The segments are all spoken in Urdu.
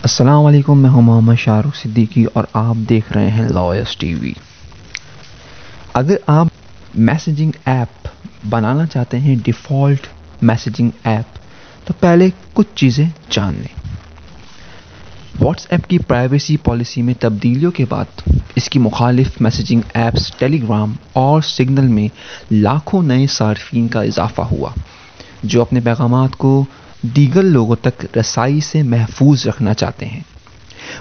السلام علیکم، میں ہوں محمد شاہ رخ صدیقی اور آپ دیکھ رہے ہیں لائرس ٹی وی۔ اگر آپ میسیجنگ ایپ بنانا چاہتے ہیں، ڈیفالٹ میسیجنگ ایپ، تو پہلے کچھ چیزیں جان لیں۔ واٹس ایپ کی پرائیویسی پالیسی میں تبدیلیوں کے بعد اس کی مخالف میسیجنگ ایپس ٹیلی گرام اور سگنل میں لاکھوں نئے صارفین کا اضافہ ہوا، جو اپنے پیغامات کو دیگر لوگوں تک رسائی سے محفوظ رکھنا چاہتے ہیں۔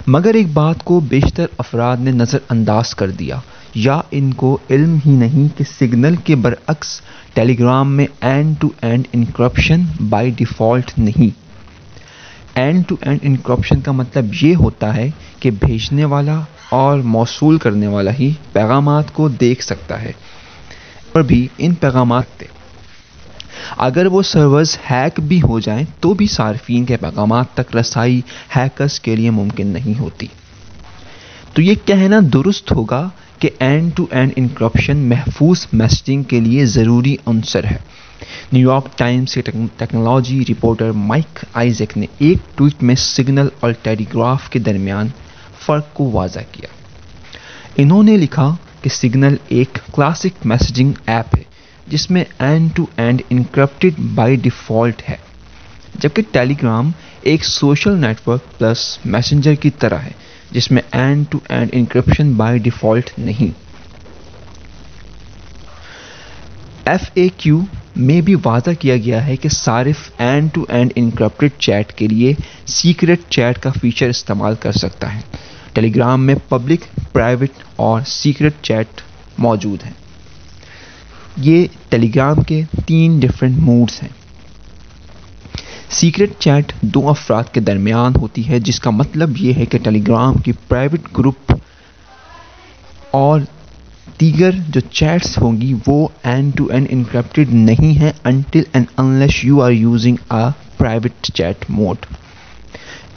مگر ایک بات کو بیشتر افراد نے نظر انداز کر دیا، یا ان کو علم ہی نہیں کہ سگنل کے برعکس ٹیلی گرام میں end to end encryption by default نہیں۔ اینڈ ٹو اینڈ انکرپشن کا مطلب یہ ہوتا ہے کہ بھیجنے والا اور موصول کرنے والا ہی پیغامات کو دیکھ سکتا ہے، اور بھی ان پیغامات اگر وہ سرورز ہیک بھی ہو جائیں تو بھی صارفین کے پیغامات تک رسائی ہیکرز کے لیے ممکن نہیں ہوتی۔ تو یہ کہنا درست ہوگا کہ اینڈ ٹو اینڈ انکرپشن محفوظ میسیجنگ کے لیے ضروری عنصر ہے۔ نیو یارک ٹائمز کے ٹکنالوجی رپورٹر مائک آئزیک نے ایک ٹویٹ میں سگنل اور ٹیلی گراف کے درمیان فرق کو واضح کیا۔ انہوں نے لکھا کہ سگنل ایک کلاسک میسیجنگ ایپ ہے جس میں end to end encrypted by default ہے، جبکہ ٹیلی گرام ایک social network plus messenger کی طرح ہے جس میں end to end encryption by default نہیں۔ FAQ میں بھی واضح کیا گیا ہے کہ صارف end to end encrypted chat کے لیے سیکرٹ چیٹ کا فیچر استعمال کر سکتا ہے۔ ٹیلی گرام میں پبلک، پرائیویٹ اور سیکرٹ چیٹ موجود ہیں۔ یہ ٹیلی گرام کے 3 ڈفرینٹ موڈز ہیں۔ سیکرٹ چیٹ 2 افراد کے درمیان ہوتی ہے، جس کا مطلب یہ ہے کہ ٹیلی گرام کی پرائیویٹ گروپ اور دیگر جو چیٹس ہوں گی وہ اینڈ ٹو اینڈ انکرپٹڈ نہیں ہیں until and unless you are using a private chat mode۔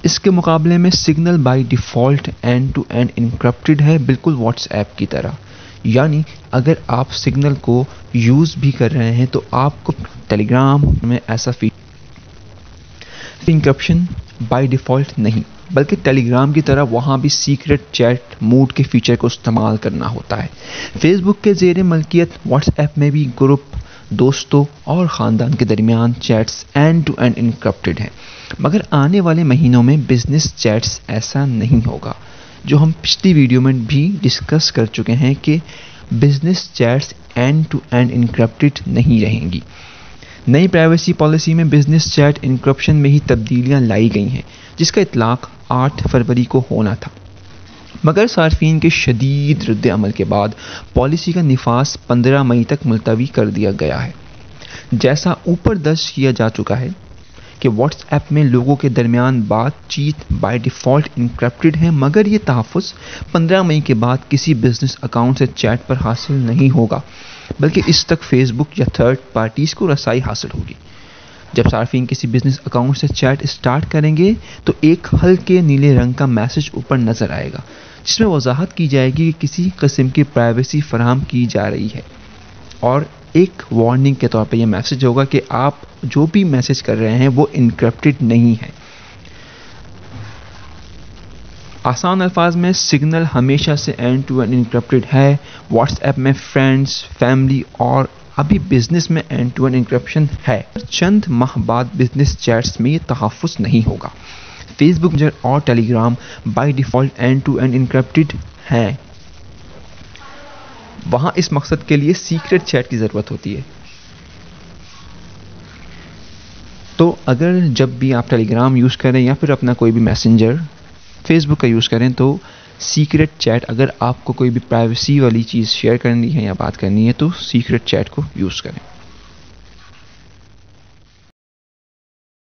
اس کے مقابلے میں Signal by default end to end encrypted ہے، بالکل واٹس ایپ کی طرح۔ یعنی اگر آپ سگنل کو یوز بھی کر رہے ہیں تو آپ کو ٹیلی گرام میں ایسا انکرپشن بائی ڈیفالٹ نہیں، بلکہ ٹیلی گرام کی طرح وہاں بھی سیکرٹ چیٹ موڈ کے فیچر کو استعمال کرنا ہوتا ہے۔ فیس بک کے زیر ملکیت واٹس ایپ میں بھی گروپ، دوستوں اور خاندان کے درمیان chats end to end encrypted ہیں، مگر آنے والے مہینوں میں بزنس چیٹس ایسا نہیں ہوگا، جو ہم پچھلی ویڈیو میں بھی ڈسکس کر چکے ہیں کہ business chats end to end encrypted نہیں رہیں گی۔ نئی پرائیویسی پالیسی میں بزنس چیٹ انکرپشن میں ہی تبدیلیاں لائی گئی ہیں، جس کا اطلاق 8 فروری کو ہونا تھا، مگر صارفین کے شدید رد عمل کے بعد پالیسی کا نفاذ 15 مئی تک ملتوی کر دیا گیا ہے۔ جیسا اوپر درج کیا جا چکا ہے کہ واٹس ایپ میں لوگوں کے درمیان بات چیت بائی ڈیفالٹ انکرپٹڈ ہے، مگر یہ تحفظ 15 مئی کے بعد کسی بزنس اکاؤنٹ سے چیٹ پر حاصل نہیں ہوگا، بلکہ اس تک فیس بک یا تھرڈ پارٹیز کو رسائی حاصل ہوگی۔ جب صارفین کسی بزنس اکاؤنٹ سے چیٹ اسٹارٹ کریں گے تو ایک ہلکے نیلے رنگ کا میسج اوپر نظر آئے گا، جس میں وضاحت کی جائے گی کہ کسی قسم کی پرائیویسی فراہم کی جا رہی ہے، اور ایک وارننگ کے طور پہ یہ میسج ہوگا کہ آپ جو بھی میسج کر رہے ہیں وہ انکرپٹڈ نہیں ہے۔ آسان الفاظ میں سگنل ہمیشہ سے اینڈ ٹو اینڈ انکرپٹڈ ہے، واٹس ایپ میں فرینڈز، فیملی اور ابھی بزنس میں اینڈ ٹو اینڈ انکرپشن ہے۔ چند ماہ بعد بزنس چیٹس میں یہ تحفظ نہیں ہوگا۔ فیس بک اور Telegram by default end to end encrypted ہیں، وہاں اس مقصد کے لیے سیکرٹ چیٹ کی ضرورت ہوتی ہے۔ تو اگر جب بھی آپ ٹیلی گرام یوز کریں یا پھر اپنا کوئی بھی میسنجر فیس بک کا یوز کریں تو سیکرٹ چیٹ، اگر آپ کو کوئی بھی پرائیویسی والی چیز شیئر کرنی ہے یا بات کرنی ہے تو سیکرٹ چیٹ کو یوز کریں۔